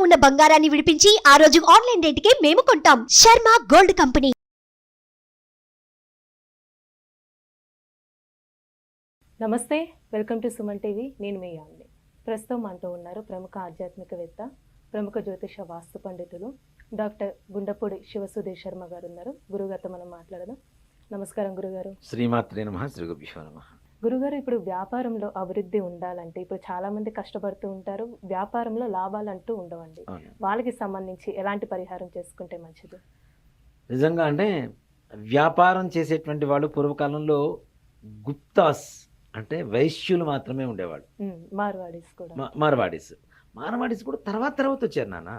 ఉన్న బంగారాన్ని విడిపించి ఆ రోజు ఆన్లైన్ రేటుకే మేము కొంటాం. Sharma gold company. నమస్తే, వెల్కమ్ టు సుమన్ టీవీ. నేను మీ యామిని. ప్రస్తుతం అంటూ ఉన్నారు ప్రముఖ ఆధ్యాత్మికవేత్త, ప్రముఖ జ్యోతిష వాస్తు పండితులు డాక్టర్ గుండపూడి శివసుధీర్ శర్మ గారు ఉన్నారు. గురుగారితో మనం మాట్లాడదాం. నమస్కారం గురుగారు. శ్రీమాత్రే నమః. శ్రీ గురుభ్యో నమః. గురుగారు, ఇప్పుడు వ్యాపారంలో అభివృద్ధి ఉండాలంటే ఇప్పుడు చాలా మంది కష్టపడుతూ ఉంటారు, వ్యాపారంలో లాభాలంటూ ఉండవండి. వాళ్ళకి సంబంధించి ఎలాంటి పరిహారం చేసుకుంటే మంచిది? నిజంగా అంటే వ్యాపారం చేసేటువంటి వాళ్ళు పూర్వకాలంలో గుప్తాస్ అంటే వైశ్యులు మాత్రమే ఉండేవాళ్ళు. మార్వాడీస్ కూడా. మార్వాడీస్ కూడా తర్వాత వచ్చారు నాన్న.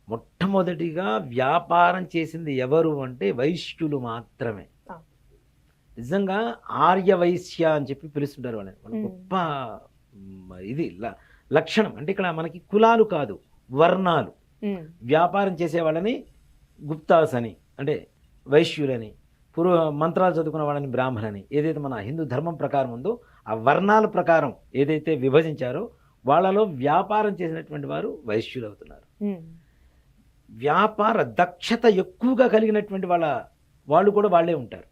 మొట్టమొదటిగా వ్యాపారం చేసింది ఎవరు అంటే వైశ్యులు మాత్రమే. నిజంగా ఆర్య వైశ్య అని చెప్పి పిలుస్తుంటారు వాళ్ళని. మన గొప్ప ఇది లక్షణం. అంటే ఇక్కడ మనకి కులాలు కాదు, వర్ణాలు. వ్యాపారం చేసే వాళ్ళని గుప్తాస్ అని, అంటే వైశ్యులని, మంత్రాలు చదువుకున్న వాళ్ళని బ్రాహ్మణని, ఏదైతే మన హిందూ ధర్మం ప్రకారం ఉందో ఆ వర్ణాల ప్రకారం ఏదైతే విభజించారో వాళ్ళలో వ్యాపారం చేసినటువంటి వారు వైశ్యులు అవుతున్నారు. వ్యాపార దక్షత ఎక్కువగా కలిగినటువంటి వాళ్ళు కూడా వాళ్ళే ఉంటారు.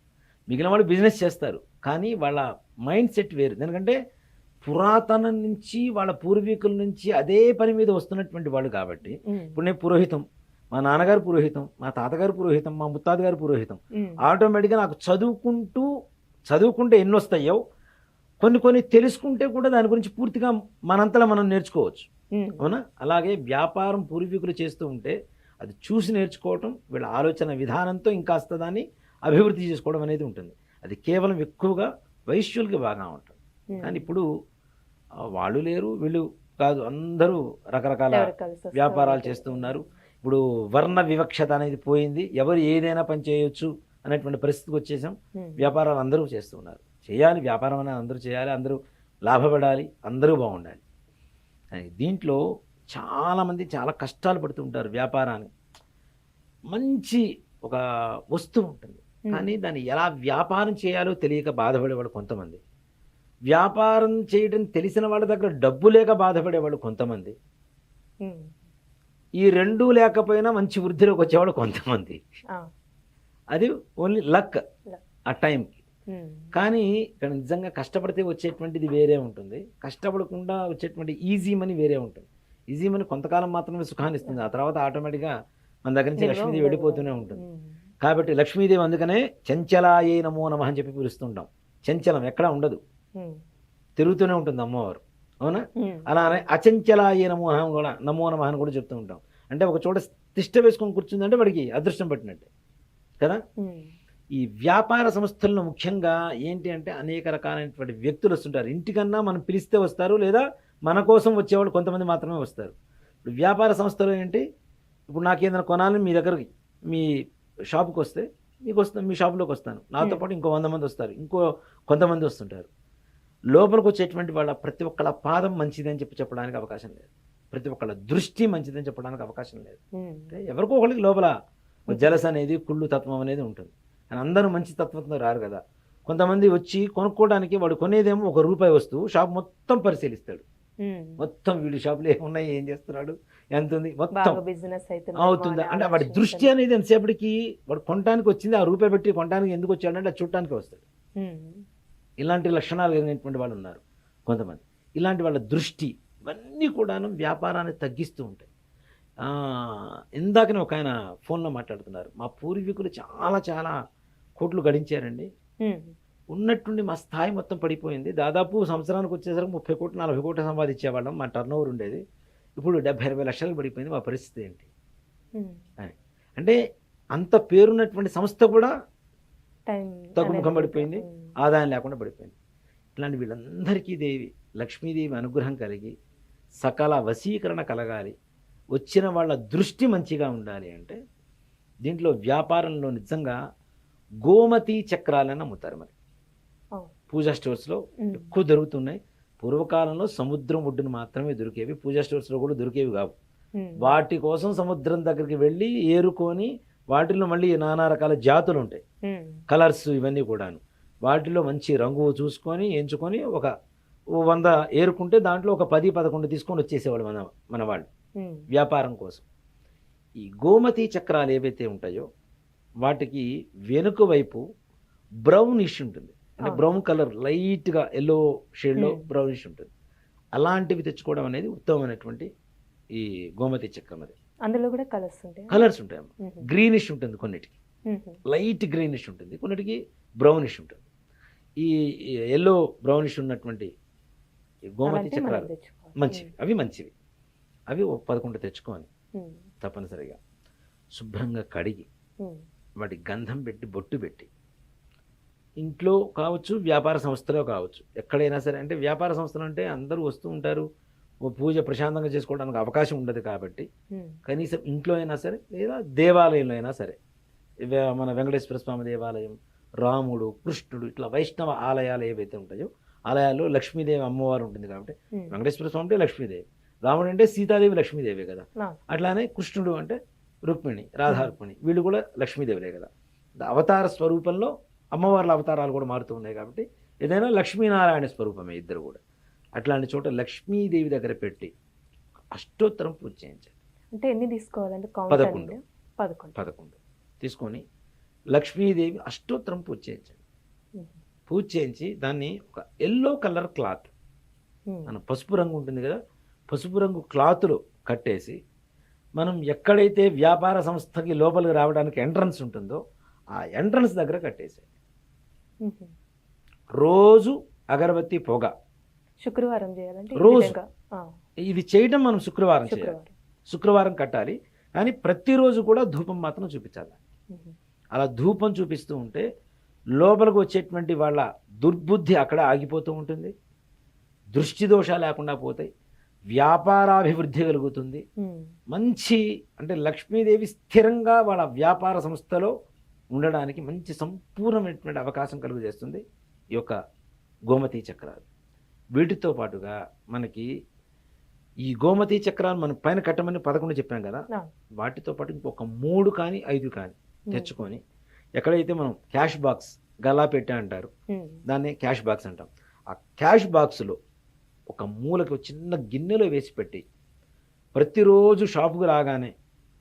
మిగిలిన వాళ్ళు బిజినెస్ చేస్తారు, కానీ వాళ్ళ మైండ్ సెట్ వేరు. ఎందుకంటే పురాతనం నుంచి వాళ్ళ పూర్వీకుల నుంచి అదే పని మీద వస్తున్నటువంటి వాళ్ళు కాబట్టి. ఇప్పుడు నేను పురోహితం, మా నాన్నగారు పురోహితం, మా తాతగారు పురోహితం, మా ముత్తాత గారు పురోహితం. ఆటోమేటిక్గా నాకు చదువుకుంటే ఎన్ని వస్తాయో కొన్ని తెలుసుకుంటే కూడా దాని గురించి పూర్తిగా మనంతలా మనం నేర్చుకోవచ్చు. అవునా? అలాగే వ్యాపారం పూర్వీకులు చేస్తూ ఉంటే అది చూసి నేర్చుకోవటం, వీళ్ళ ఆలోచన విధానంతో ఇంకాస్త దాన్ని అభివృద్ధి చేసుకోవడం అనేది ఉంటుంది. అది కేవలం ఎక్కువగా వైశ్యులకి బాగా ఉంటుంది. కానీ ఇప్పుడు వాళ్ళు లేరు, వీళ్ళు కాదు, అందరూ రకరకాల వ్యాపారాలు చేస్తూ ఉన్నారు. ఇప్పుడు వర్ణ వివక్షత అనేది పోయింది. ఎవరు ఏదైనా పని చేయొచ్చు అనేటువంటి పరిస్థితికి వచ్చేసాం. వ్యాపారాలు అందరూ చేస్తూ ఉన్నారు. చేయాలి, వ్యాపారం అనేది అందరూ చేయాలి, అందరూ లాభపడాలి, అందరూ బాగుండాలి. దీంట్లో చాలామంది చాలా కష్టాలు పడుతూ ఉంటారు. వ్యాపారాన్ని మంచి ఒక వస్తువు ఉంటుంది, కానీ దాన్ని ఎలా వ్యాపారం చేయాలో తెలియక బాధపడేవాడు కొంతమంది. వ్యాపారం చేయడం తెలిసిన వాళ్ళ దగ్గర డబ్బు లేక బాధపడేవాడు కొంతమంది. ఈ రెండూ లేకపోయినా మంచి వృద్ధిలోకి వచ్చేవాడు కొంతమంది. అది ఓన్లీ లక్ ఆ టైంకి. కానీ ఇక్కడ నిజంగా కష్టపడితే వచ్చేటువంటిది వేరే ఉంటుంది, కష్టపడకుండా వచ్చేటువంటి ఈజీ మనీ వేరే ఉంటుంది. ఈజీ మనీ కొంతకాలం మాత్రమే సుఖాన్ని ఇస్తుంది, ఆ తర్వాత ఆటోమేటిక్గా మన దగ్గర నుంచి లక్ష్మీదేవి వెళ్ళిపోతూనే ఉంటుంది. కాబట్టి లక్ష్మీదేవి అందుకనే చంచలాయే నమో నమః అని చెప్పి పిలుస్తుంటాం. చంచలం ఎక్కడా ఉండదు, తిరుగుతూనే ఉంటుంది అమ్మవారు. అవునా? అలానే అచంచలాయే నమో నమః అని కూడా చెప్తూ ఉంటాం. అంటే ఒక చోట తిష్ట వేసుకొని కూర్చుందంటే వాడికి అదృష్టం పట్టినట్టే కదా. ఈ వ్యాపార సంస్థల్లో ముఖ్యంగా ఏంటి అంటే అనేక రకాలైనటువంటి వ్యక్తులు వస్తుంటారు. ఇంటికన్నా మనం పిలిస్తే వస్తారు, లేదా మన కోసం వచ్చేవాళ్ళు కొంతమంది మాత్రమే వస్తారు. ఇప్పుడు వ్యాపార సంస్థలో ఏంటి, ఇప్పుడు నాకేదైనా కొనాలని మీ దగ్గరికి, మీ షాపుకి వస్తే మీ షాపులోకి వస్తాను, నాతో పాటు ఇంకో 100 మంది వస్తారు, ఇంకో కొంతమంది వస్తుంటారు. లోపలికి వచ్చేటువంటి వాళ్ళ ప్రతి ఒక్కళ్ళ పాదం మంచిదని చెప్పడానికి అవకాశం లేదు, ప్రతి ఒక్కళ్ళ దృష్టి మంచిదని చెప్పడానికి అవకాశం లేదు. అంటే ఎవరికో ఒకరికి లోపల జలస అనేది, కుళ్ళు తత్వం అనేది ఉంటుంది. కానీ అందరూ మంచి తత్వంతో రారు కదా. కొంతమంది వచ్చి కొనుక్కోవడానికి వాడు కొనేదేమో ₹1 వస్తువు, షాప్ మొత్తం పరిశీలిస్తాడు. మొత్తం వీడి షాపులో ఏమున్నాయి, ఏం చేస్తున్నాడు, ఎంత ఉంది, మొత్తం అవుతుంది. అంటే వాడి దృష్టి అనేది ఎంతసేపటికి వాడు కొనడానికి వచ్చింది, ఆ రూపాయి పెట్టి కొనడానికి ఎందుకు వచ్చాడంటే అది చూడటానికి వస్తాడు. ఇలాంటి లక్షణాలు కలిగినటువంటి వాళ్ళు ఉన్నారు కొంతమంది. ఇలాంటి వాళ్ళ దృష్టి ఇవన్నీ కూడాను వ్యాపారాన్ని తగ్గిస్తూ ఉంటాయి. ఇందాకనే ఒక ఆయన ఫోన్లో మాట్లాడుతున్నారు, మా పూర్వీకులు చాలా కోట్లు గడించారండి, ఉన్నట్టుండి మా స్థాయి మొత్తం పడిపోయింది. దాదాపు సంవత్సరానికి వచ్చేసరికి 30 కోట్లు 40 కోట్లు సంపాదించేవాళ్ళం, మా టర్న్ ఓవర్ ఉండేది. ఇప్పుడు 70-80 లక్షలకు పడిపోయింది, మా పరిస్థితి ఏంటి అని. అంటే అంత పేరున్నటువంటి సంస్థ కూడా తగ్గుముఖం పడిపోయింది, ఆదాయం లేకుండా పడిపోయింది. ఇట్లాంటి వీళ్ళందరికీ లక్ష్మీదేవి అనుగ్రహం కలిగి సకల వశీకరణ కలగాలి, వచ్చిన వాళ్ళ దృష్టి మంచిగా ఉండాలి అంటే దీంట్లో వ్యాపారంలో నిజంగా గోమతి చక్రాలని అమ్ముతారు. మరి పూజా స్టోర్స్లో ఎక్కువ దొరుకుతున్నాయి. పూర్వకాలంలో సముద్రం ఒడ్డును మాత్రమే దొరికేవి, పూజా స్టోర్స్లో కూడా దొరికేవి కావు. వాటి కోసం సముద్రం దగ్గరికి వెళ్ళి ఏరుకొని, వాటిల్లో మళ్ళీ నానా రకాల జాతులు ఉంటాయి, కలర్స్ ఇవన్నీ కూడాను. వాటిలో మంచి రంగు చూసుకొని ఎంచుకొని ఒక 100 ఏరుకుంటే దాంట్లో ఒక 10-11 తీసుకొని వచ్చేసేవాళ్ళు మన వాళ్ళు. వ్యాపారం కోసం. ఈ గోమతి చక్రాలు ఏవైతే ఉంటాయో వాటికి వెనుక వైపు బ్రౌనిష్ ఉంటుంది, అంటే బ్రౌన్ కలర్ లైట్గా ఎల్లో షేడ్లో బ్రౌనిష్ ఉంటుంది. అలాంటివి తెచ్చుకోవడం అనేది ఉత్తమమైనటువంటి ఈ గోమతి చక్రం. అది అందులో కూడా కలర్స్ ఉంటాయి. కలర్స్ ఉంటాయి, గ్రీనిష్ ఉంటుంది కొన్నిటికి, లైట్ గ్రీనిష్ ఉంటుంది, కొన్నిటికి బ్రౌనిష్ ఉంటుంది. ఈ ఎల్లో బ్రౌనిష్ ఉన్నటువంటి గోమతి చక్రాలు మంచివి, అవి మంచివి. అవి 11 తెచ్చుకొని తప్పనిసరిగా శుభ్రంగా కడిగి వాటి గంధం పెట్టి బొట్టు పెట్టి ఇంట్లో కావచ్చు, వ్యాపార సంస్థలో కావచ్చు, ఎక్కడైనా సరే. అంటే వ్యాపార సంస్థలు అంటే అందరూ వస్తూ ఉంటారు, పూజ ప్రశాంతంగా చేసుకోవడానికి అవకాశం ఉండదు కాబట్టి కనీసం ఇంట్లో అయినా సరే లేదా దేవాలయంలో అయినా సరే, మన వెంకటేశ్వర స్వామి దేవాలయం, రాముడు, కృష్ణుడు, ఇట్లా వైష్ణవ ఆలయాలు ఏవైతే ఉంటాయో ఆలయాల్లో లక్ష్మీదేవి అమ్మవారు ఉంటుంది కాబట్టి వెంకటేశ్వర స్వామి అంటే లక్ష్మీదేవి, రాముడు అంటే సీతాదేవి లక్ష్మీదేవి కదా. అట్లానే కృష్ణుడు అంటే రుక్మిణి, రాధారుక్మిణి, వీళ్ళు కూడా లక్ష్మీదేవులే కదా. అవతార స్వరూపంలో అమ్మవార్ల అవతారాలు కూడా మారుతూ ఉన్నాయి కాబట్టి ఏదైనా లక్ష్మీనారాయణ స్వరూపమే ఇద్దరు కూడా. అట్లాంటి చోట లక్ష్మీదేవి దగ్గర పెట్టి అష్టోత్తరం పూజ చేయించాలి. అంటే ఎన్ని తీసుకోవాలంటే 11 తీసుకొని లక్ష్మీదేవి అష్టోత్తరం పూజ చేయించండి. పూజ చేయించి దాన్ని ఒక ఎల్లో కలర్ క్లాత్, మన పసుపు రంగు ఉంటుంది కదా, పసుపు రంగు క్లాత్లో కట్టేసి మనం ఎక్కడైతే వ్యాపార సంస్థకి లోపలికి రావడానికి ఎంట్రన్స్ ఉంటుందో ఆ ఎంట్రన్స్ దగ్గర కట్టేసేయండి. రోజు అగరబత్తి పొగ, శుక్రవారం చేయాలంటే రోజు ఇది చేయడం మనం శుక్రవారం చేయాలి, శుక్రవారం కట్టాలి. కానీ ప్రతిరోజు కూడా ధూపం మాత్రం చూపించాలి. అలా ధూపం చూపిస్తూ ఉంటే లోపలికి వచ్చేటువంటి వాళ్ళ దుర్బుద్ధి అక్కడ ఆగిపోతూ ఉంటుంది, దృష్టి దోషాలు లేకుండా పోతాయి, వ్యాపారాభివృద్ధి కలుగుతుంది. మంచి అంటే లక్ష్మీదేవి స్థిరంగా వాళ్ళ వ్యాపార సంస్థలో ఉండడానికి మంచి సంపూర్ణమైనటువంటి అవకాశం కలుగజేస్తుంది ఈ యొక్క గోమతి చక్రాలు. వీటితో పాటుగా మనకి ఈ గోమతి చక్రాలు మనం పైన కట్టమని 11 చెప్పాం కదా, వాటితో పాటు ఇంకొక 3 కానీ 5 కానీ తెచ్చుకొని ఎక్కడైతే మనం క్యాష్ బాక్స్, గల్లా పెట్టే అంటారు, దాన్ని క్యాష్ బాక్స్ అంటాం, ఆ క్యాష్ బాక్స్లో ఒక మూలకి చిన్న గిన్నెలో వేసి పెట్టి ప్రతిరోజు షాపుకు రాగానే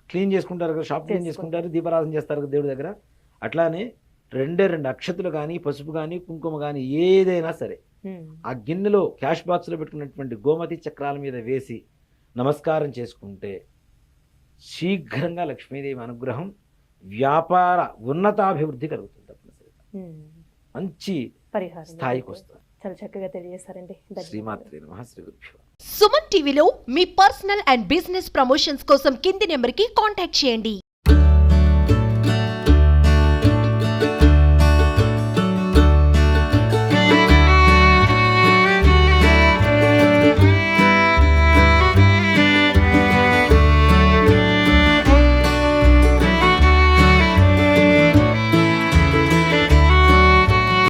క్లీన్ చేసుకుంటారు కదా, షాప్ క్లీన్ చేసుకుంటారు, దీపారాధన చేస్తారు కదా దేవుడి దగ్గర. అట్లానే 2 అక్షతలు కానీ, పసుపు కానీ, కుంకుమ కానీ ఏదైనా సరే ఆ గిన్నెలో క్యాష్ బాక్స్లో పెట్టుకున్నటువంటి గోమతి చక్రాల మీద వేసి నమస్కారం చేసుకుంటే శీఘ్రంగా లక్ష్మీదేవి అనుగ్రహం, వ్యాపార ఉన్నతాభివృద్ధి కలుగుతుంది. తప్పనిసరిగా మంచి పరిహారం స్థాయికి వస్తుంది. చాలా చక్కగా తెలియజేశారండి. శ్రీమాత్రే నమః. శ్రీ గురుభ్యో. సుమన్ టీవీలో మీ పర్సనల్ అండ్ బిజినెస్ ప్రమోషన్స్ కోసం కింది నెంబర్కి కాంటాక్ట్ చేయండి.